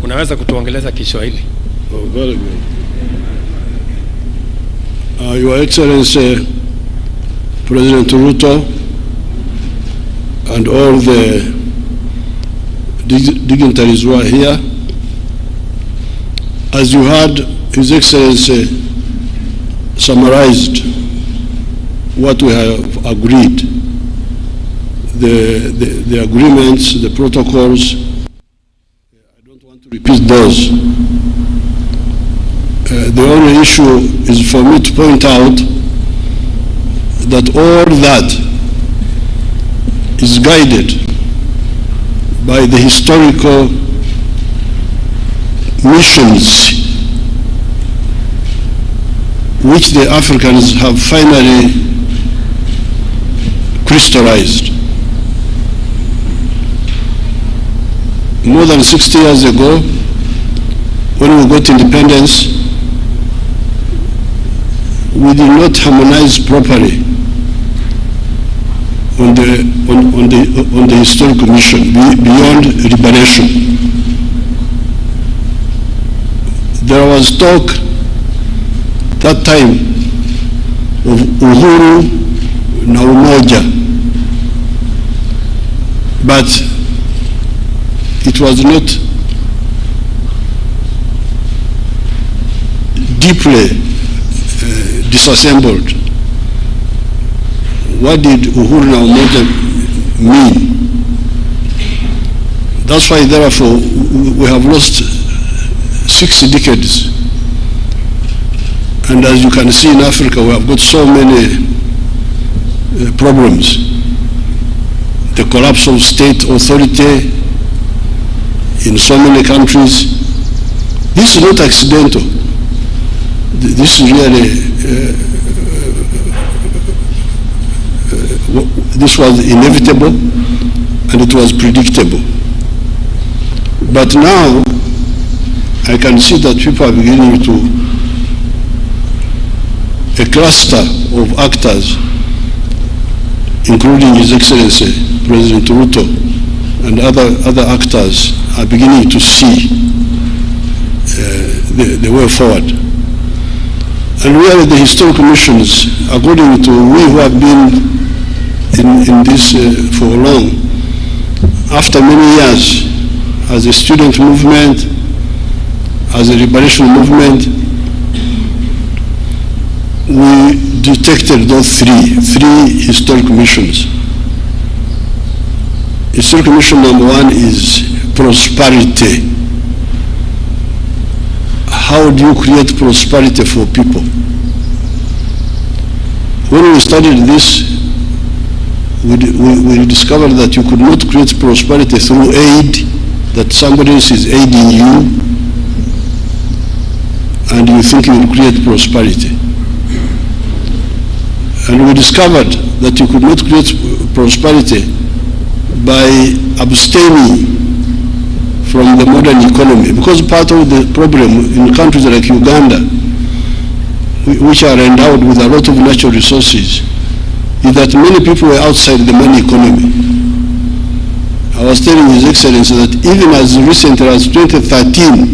Unaweza kutuongeleza Kiswahili? Oh, very good. Your Excellency, President Ruto, and all the dignitaries who are here, as you heard, His Excellency summarized what we have agreed, the agreements, the protocols. I don't want to repeat those. The only issue is for me to point out that all that is guided by the historical missions which the Africans have finally crystallized. More than 60 years ago, when we got independence, we did not harmonize properly on the historical mission beyond liberation. There was talk that time of uhuru na umoja, but it was not deeply disassembled. What did uhuru na umoja mean? That's why, therefore, we have lost 6 decades. And as you can see in Africa, we have got so many problems. The collapse of state authority in so many countries. This is not accidental. This is really, this was inevitable and it was predictable. But now, I can see that people are beginning to, a cluster of actors, including His Excellency President Ruto and other actors, are beginning to see the way forward. And really the historical missions, according to we who have been in this for long, after many years, as a student movement, as a liberation movement, we detected those three historical missions. Historical mission number 1 is prosperity. How do you create prosperity for people? When we studied this, we discovered that you could not create prosperity through aid, that somebody else is aiding you, and you think you will create prosperity. And we discovered that you could not create prosperity by abstaining from the modern economy, because part of the problem in countries like Uganda, which are endowed with a lot of natural resources, is that many people were outside the money economy. I was telling His Excellency that even as recently as 2013,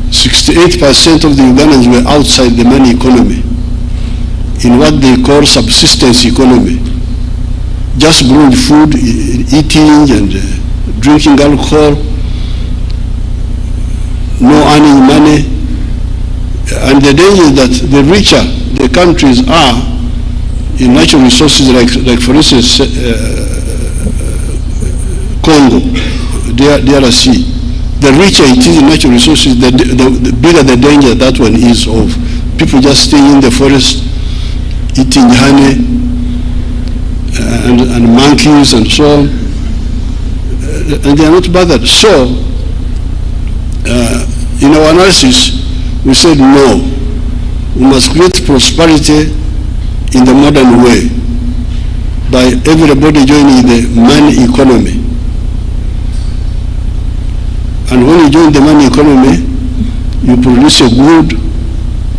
68% of the Ugandans were outside the money economy, in what they call subsistence economy. Just growing food, eating and drinking alcohol, no earning money. And the danger is that the richer the countries are in natural resources, like for instance, Congo, DRC, the richer it is in natural resources, the bigger the danger that one is of people just staying in the forest, eating honey and monkeys and so on, and they are not bothered. So, in our analysis, we said no, we must create prosperity in the modern way by everybody joining the money economy. And when you join the money economy, you produce a good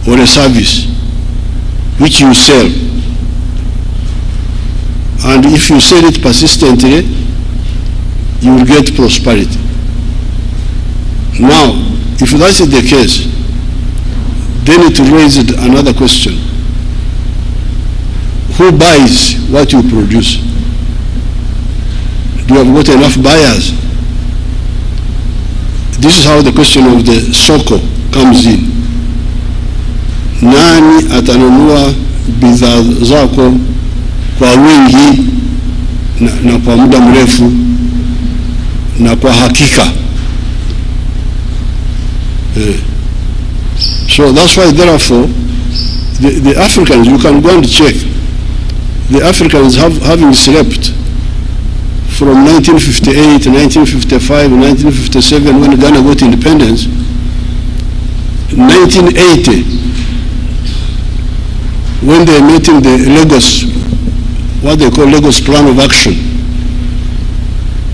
or a service which you sell. And if you sell it persistently, you will get prosperity. Now, if that is the case, then it raises another question. Who buys what you produce? Do you have got enough buyers? This is how the question of the soko comes in. Nani atanunua bidhaa zako kwa wingi na kwa muda mrefu na kwa hakika? So that's why, therefore, the Africans, you can go and check, the Africans having slept from 1958, 1955, 1957, when Ghana got independence. 1980, when they met in the Lagos, what they call Lagos Plan of Action,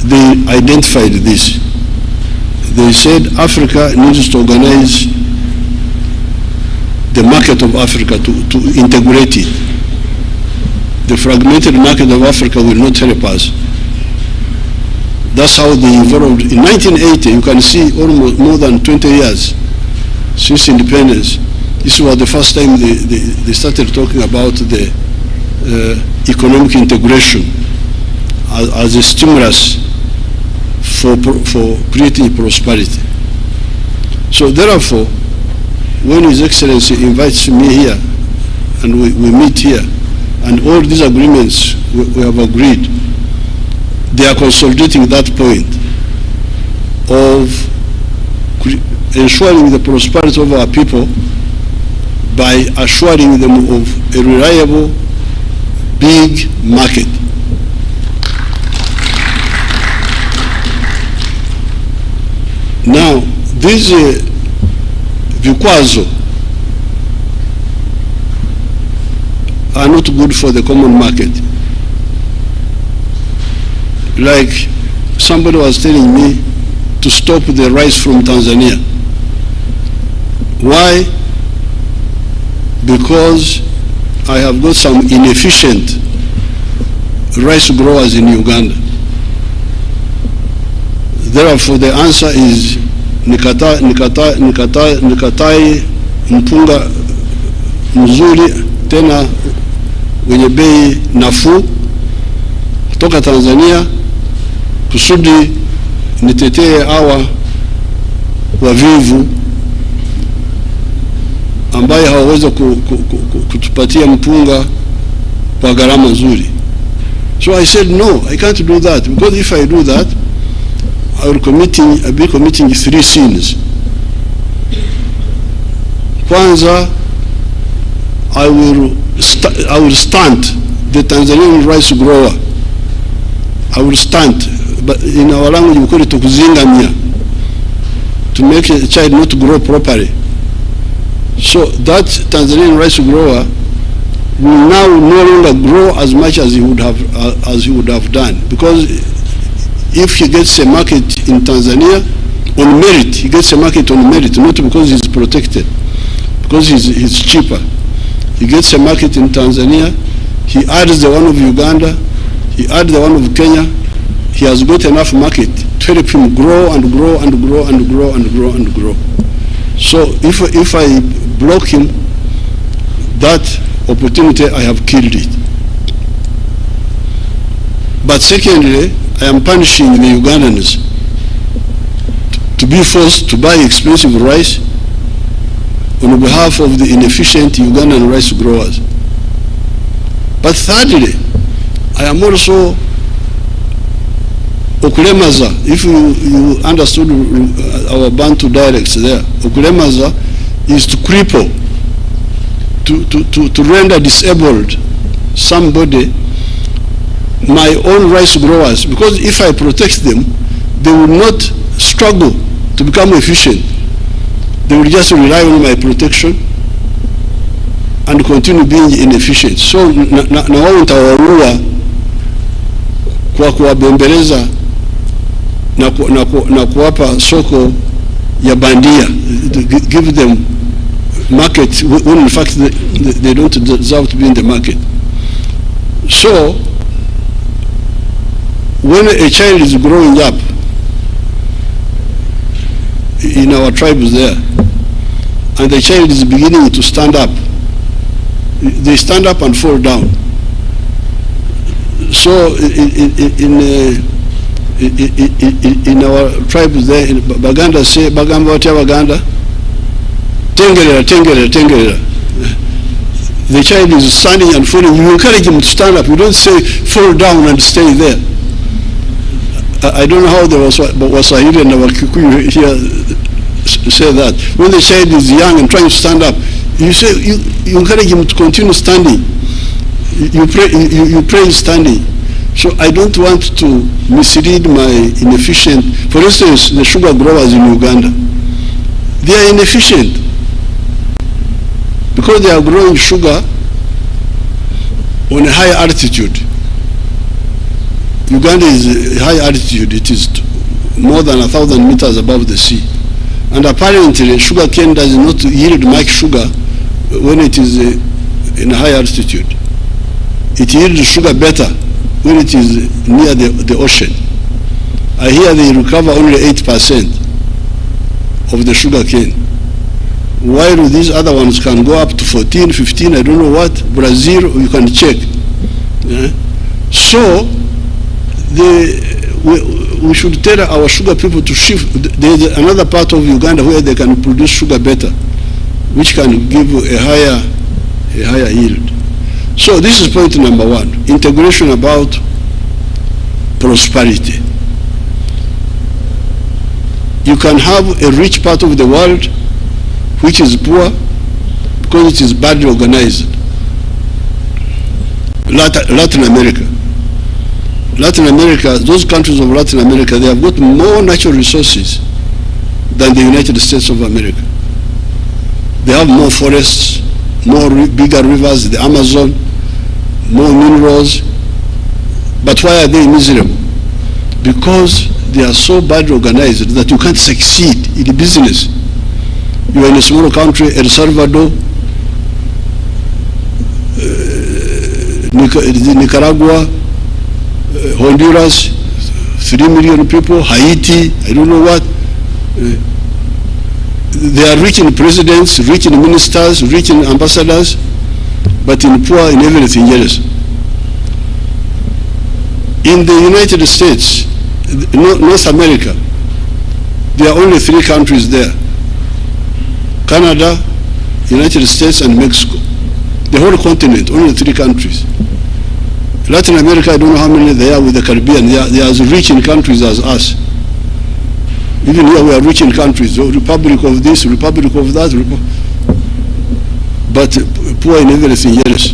they identified this. They said Africa needs to organize the market of Africa to integrate it. The fragmented market of Africa will not help us. That's how they evolved. In 1980, you can see almost more than 20 years since independence. This was the first time they started talking about the economic integration as a stimulus for creating prosperity. So therefore, when His Excellency invites me here and we meet here, and all these agreements we have agreed, they are consolidating that point of ensuring the prosperity of our people by assuring them of a reliable, big market. Now, these vikwazo are not good for the common market. Like somebody was telling me to stop the rice from Tanzania. Why? Because I have got some inefficient rice growers in Uganda. Therefore, the answer is nikatai mpunga mzuri tena wenye bei nafuu kutoka Tanzania kusudi nitetee hawa wavivu ambaye hawaweza kutupatia mpunga kwa gharama nzuri. So I said, no, I can't do that, because if I do that, I'll be committing 3 sins. Kwanza, I will stunt the Tanzanian rice grower. I will stunt, but in our language we call it kuzingamia, to make a child not grow properly. So that Tanzanian rice grower will now no longer grow as much as he would have done, because if he gets a market in Tanzania on merit, he gets a market on merit, not because he's protected, because he's cheaper. He gets a market in Tanzania, he adds the one of Uganda, he adds the one of Kenya, he has got enough market to help him grow and grow and grow and grow and grow and grow. So if I block him, that opportunity, I have killed it. But secondly, I am punishing the Ugandans to be forced to buy expensive rice on behalf of the inefficient Ugandan rice growers. But thirdly, I am also okulemaza. If you understood our Bantu dialects there, okulemaza is to cripple, to render disabled somebody, my own rice growers, because if I protect them, they will not struggle to become efficient. They will just rely on my protection and continue being inefficient. So na wao nitawaua kwa kuwabembeleza na kuwapa soko ya bandia, give them market when in fact they don't deserve to be in the market. So when a child is growing up, in our tribes there, and the child is beginning to stand up. They stand up and fall down. So in our tribes there, in Baganda say, Bagamba watia Baganda, tengerera, tengerera, tengerera. The child is standing and falling. You encourage him to stand up. You don't say fall down and stay there. I don't know how the Waswahili and our Kikuyu here say that. When the child is young and trying to stand up, you say you encourage him to continue standing. You pray standing. So I don't want to mislead my inefficient. For instance, the sugar growers in Uganda, they are inefficient because they are growing sugar on a high altitude. Uganda is a high altitude. It is more than 1,000 meters above the sea. And apparently, sugar cane does not yield much sugar when it is in a high altitude. It yields sugar better when it is near the ocean. I hear they recover only 8% of the sugar cane, while these other ones can go up to 14, 15, I don't know what. Brazil, you can check. Yeah? So we should tell our sugar people to shift. There is another part of Uganda where they can produce sugar better, which can give a higher yield. So this is point number one, integration about prosperity. You can have a rich part of the world which is poor because it is badly organized. Latin America. Latin America, those countries of Latin America, they have got more natural resources than the United States of America. They have more forests, more bigger rivers, the Amazon, more minerals. But why are they miserable? Because they are so badly organized that you can't succeed in business. You are in a small country, El Salvador, Nicaragua, Honduras, 3 million people, Haiti, I don't know what. They are rich in presidents, rich in ministers, rich in ambassadors, but in poor in everything else. In the United States, North America, there are only 3 countries there: Canada, United States, and Mexico. The whole continent, only 3 countries. Latin America, I don't know how many there are with the Caribbean. They are as rich in countries as us. Even here we are rich in countries, the Republic of this, Republic of that, but poor in everything else.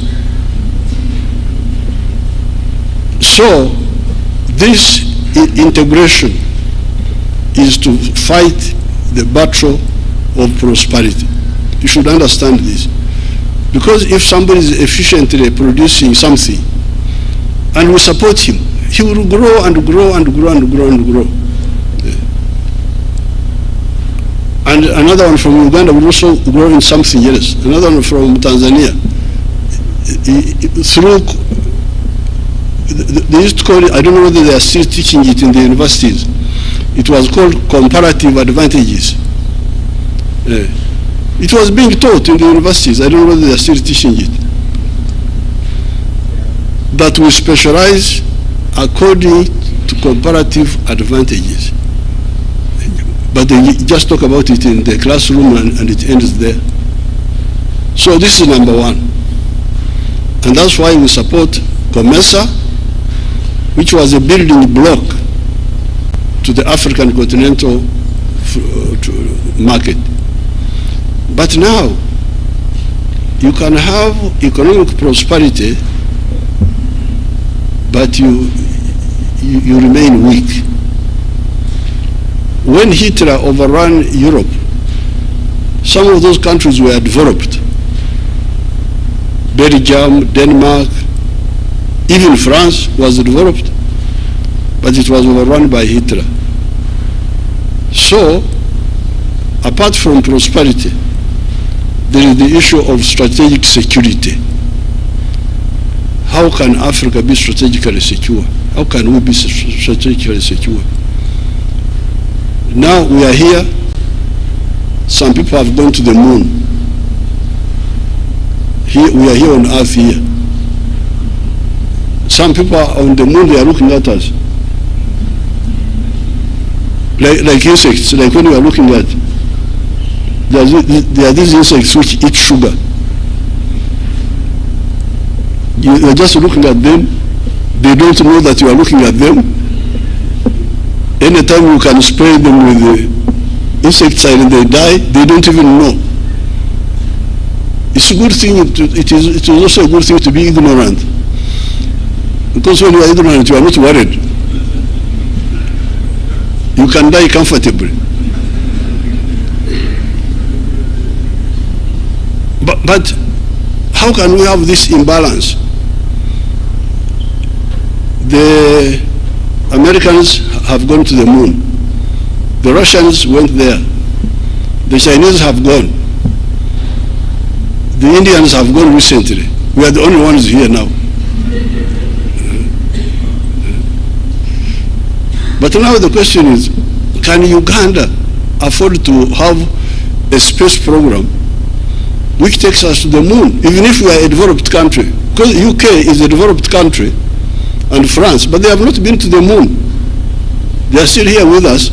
So this integration is to fight the battle of prosperity. You should understand this. Because if somebody is efficiently producing something, and we support him, he will grow and grow and grow and grow and grow. And another one from Uganda will also grow in something else. Another one from Tanzania. Through, they used to call it, I don't know whether they are still teaching it in the universities. It was called comparative advantages. It was being taught in the universities. I don't know whether they are still teaching it. That we specialize according to comparative advantages. But they just talk about it in the classroom and it ends there. So this is number one. And that's why we support COMESA, which was a building block to the African continental market. But now, you can have economic prosperity, but you remain weak. When Hitler overran Europe, some of those countries were developed. Belgium, Denmark, even France was developed, but it was overrun by Hitler. So, apart from prosperity, there is the issue of strategic security. How can Africa be strategically secure? How can we be strategically secure? Now we are here some people have gone to the moon. Here, we are here on Earth here. Some people are on the moon, they are looking at us. Like insects, like when you are looking at, there are these insects which eat sugar. You are just looking at them, they don't know that you are looking at them. Anytime you can spray them with the insecticide and they die, they don't even know. It's a good thing, it is also a good thing to be ignorant. Because when you are ignorant, you are not worried. You can die comfortably. But how can we have this imbalance? The Americans have gone to the moon. The Russians went there. The Chinese have gone. The Indians have gone recently. We are the only ones here now. But now the question is, can Uganda afford to have a space program which takes us to the moon, even if we are a developed country? Because UK is a developed country, and France, but they have not been to the moon. They are still here with us.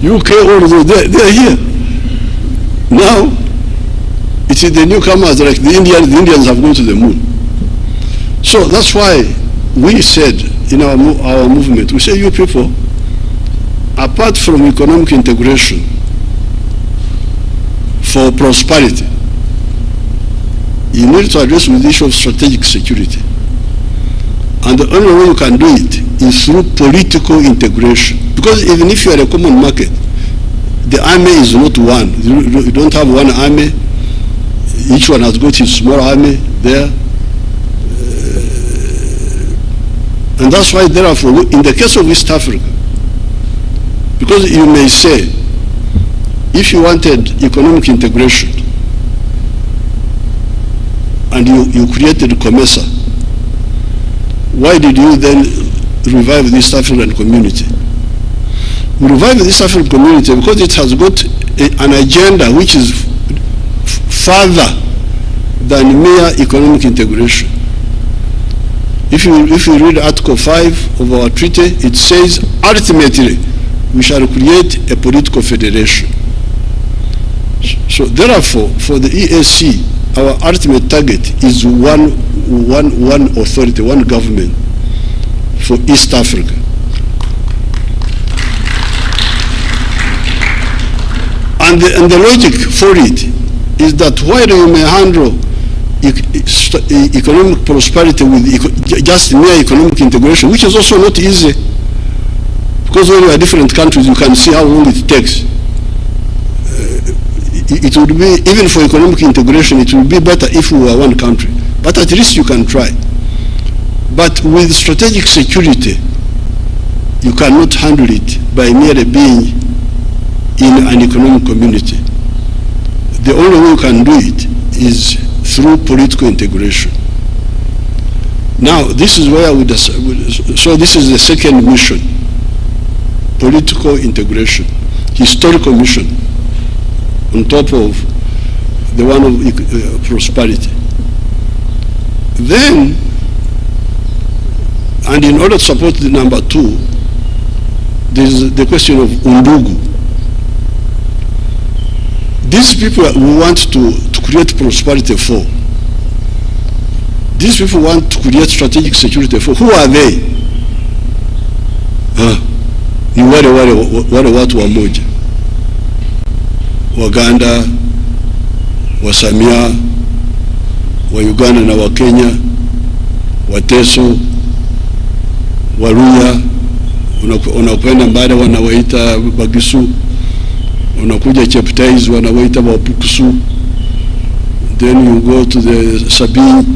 UK, although they are here. Now, it is the newcomers, like the Indians have gone to the moon. So that's why we said in our movement, we say, you people, apart from economic integration for prosperity, you need to address with the issue of strategic security. And the only way you can do it is through political integration. Because even if you are a common market, the army is not one. You don't have one army. Each one has got his small army there. And that's why, therefore, in the case of East Africa, because you may say, if you wanted economic integration and you created COMESA, why did you then revive the East African community? We revived the East African community because it has got an agenda which is further than mere economic integration. If you read Article 5 of our treaty, it says, ultimately, we shall create a political federation. So therefore, for the EAC, our ultimate target is one authority, one government for East Africa. And the logic for it is that while you may handle economic prosperity with just mere economic integration, which is also not easy, because when you are different countries, you can see how long it takes. It would be, even for economic integration, it would be better if we were one country. But at least you can try. But with strategic security, you cannot handle it by merely being in an economic community. The only way you can do it is through political integration. Now, this is where so this is the second mission, political integration, historical mission, on top of the one of prosperity. Then, and in order to support the number two, there is the question of Undugu. These people we want to create prosperity for. These people want to create strategic security for. Who are they? Ni wale watu wamoja. Waganda, Wasamia, wa Uganda na wa Kenya, Wateso, Waluya, unakwenda mbada wanawaita Bagisu, unakuja Cheptais wanawaita Wapukusu, then you go to the Sabi.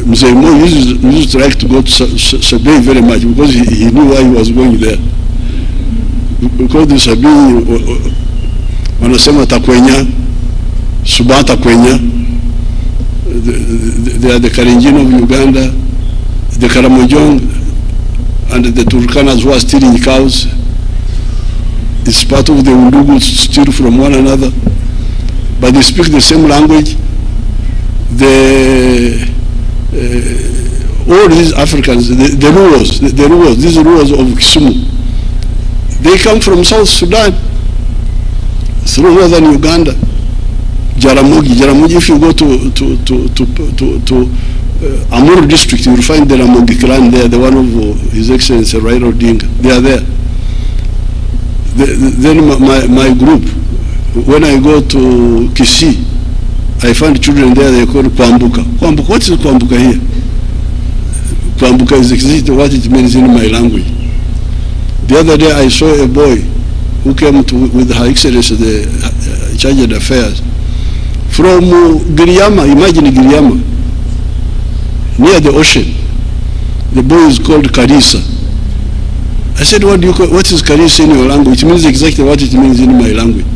Mzee Mo used to like to go to Sabi very much because he knew why he was going there. Because the Sabi wanasema Takwenya, Suba Takwenya, they are the Kalenjin of Uganda, the Karamojong, and the Turkanas who are stealing cows. It's part of the Undugu, steal from one another, but they speak the same language. All these Africans, the Ruos, these Ruos of Kisumu, they come from South Sudan, through northern Uganda. Jaramogi, if you go to Amuru district, you will find the Ramogi clan there, the one of His Excellency Raila Odinga. They are there. Then my group, when I go to Kisii, I find children there, they call Kwambuka. Kwambuka, what is Kwambuka here? Kwambuka is exactly what it means in my language. The other day I saw a boy who came with Her Excellency, the Chargé d'Affaires, from Giriyama, imagine Giriyama, near the ocean. The boy is called Karisa. I said, what is Karisa in your language? It means exactly what it means in my language.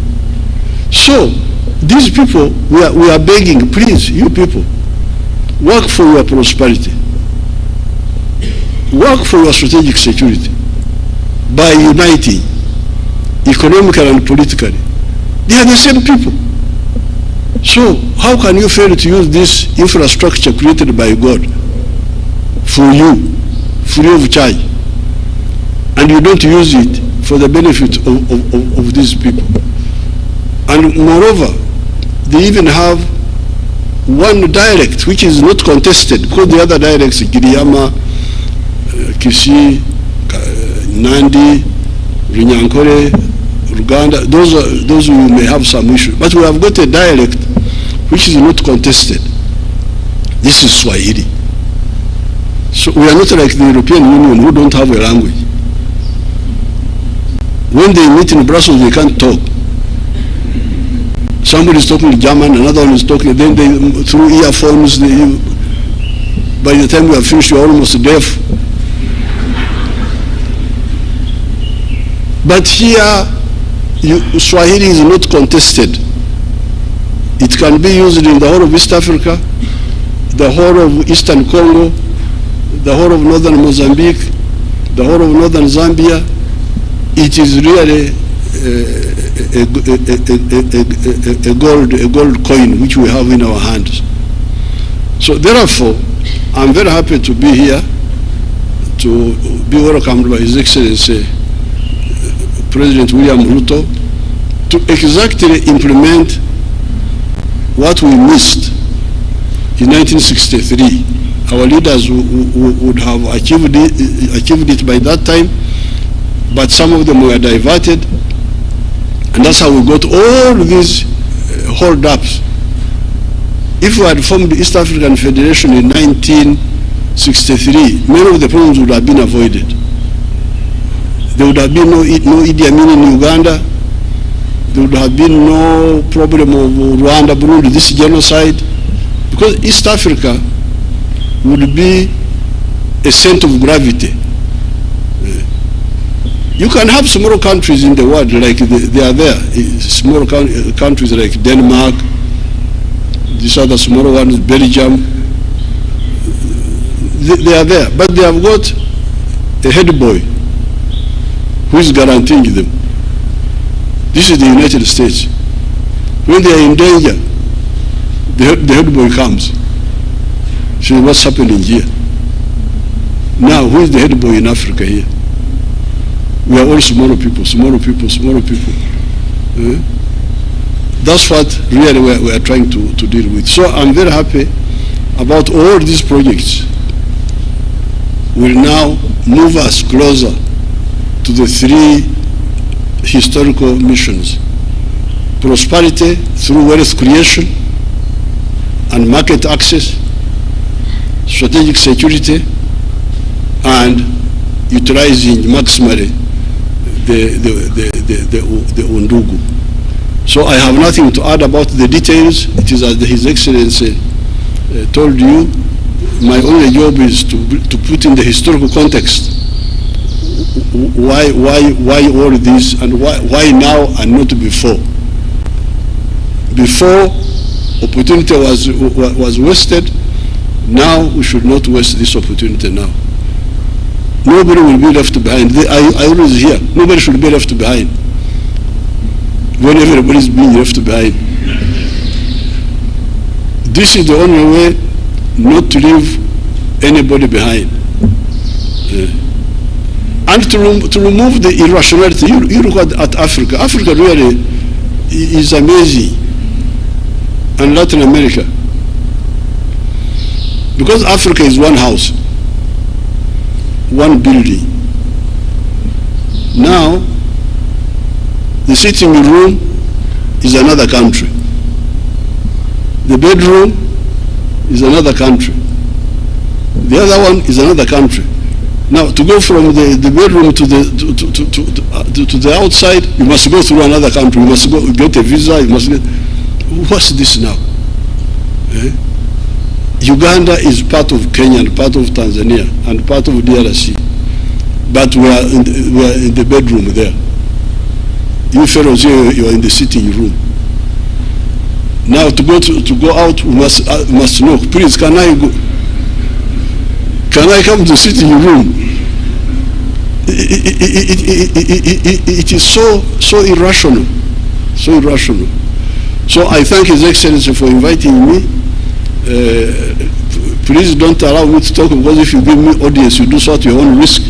So, these people, we are begging, please, you people, work for your prosperity. Work for your strategic security by uniting economically and politically. They are the same people. So how can you fail to use this infrastructure created by God for you, free of charge, and you don't use it for the benefit of these people? And moreover, they even have one dialect which is not contested, because the other dialects, Giriyama, Kisii, Nandi, Runyankore, Uganda, those who may have some issue. But we have got a dialect which is not contested. This is Swahili. So we are not like the European Union who don't have a language. When they meet in Brussels, they can't talk. Somebody is talking German, another one is talking, then they, through earphones, by the time we have finished, you're almost deaf. But here, Swahili is not contested. It can be used in the whole of East Africa, the whole of Eastern Congo, the whole of Northern Mozambique, the whole of Northern Zambia. It is really a gold coin which we have in our hands. So therefore, I'm very happy to be here, to be welcomed by His Excellency President William Ruto, to exactly implement what we missed in 1963. Our leaders would have achieved it by that time, but some of them were diverted, and that's how we got all these hold-ups. If we had formed the East African Federation in 1963, many of the problems would have been avoided. There would have been no Idi Amin in Uganda. There would have been no problem of Rwanda, Burundi, this genocide, because East Africa would be a center of gravity. You can have small countries in the world, like they are there, small countries like Denmark, these other small ones, Belgium, they are there, but they have got a head boy who is guaranteeing them. This is the United States. When they are in danger, the head boy comes. So what's happening here? Now, who is the head boy in Africa here? We are all small people. That's what really we are trying to deal with. So I'm very happy about all these projects will now move us closer to the three historical missions: prosperity through wealth creation and market access, strategic security, and utilizing maximally the Undugu. So I have nothing to add about the details. It is as His Excellency told you. My only job is to put in the historical context why all this, and why now and not before. Before, opportunity was wasted. Now we should not waste this opportunity now. Nobody will be left behind. I always hear, nobody should be left behind. when everybody is being left behind. This is the only way not to leave anybody behind. And to remove the irrationality. You look at Africa. Africa really is amazing. And Latin America. Because Africa is one house, one building. Now, the sitting room is another country. The bedroom is another country. The other one is another country. Now, to go from the bedroom to the outside, you must go through another country. You must go get a visa. You must get. What's this now? Uganda is part of Kenya and part of Tanzania and part of DRC, but we are in the bedroom there. You fellows here, you are in the sitting room. Now to go out, we must know. Please, can I go? Can I come to the sitting room? It is so irrational, so irrational. So I thank His Excellency for inviting me. Please don't allow me to talk, because if you give me audience, you do so at your own risk.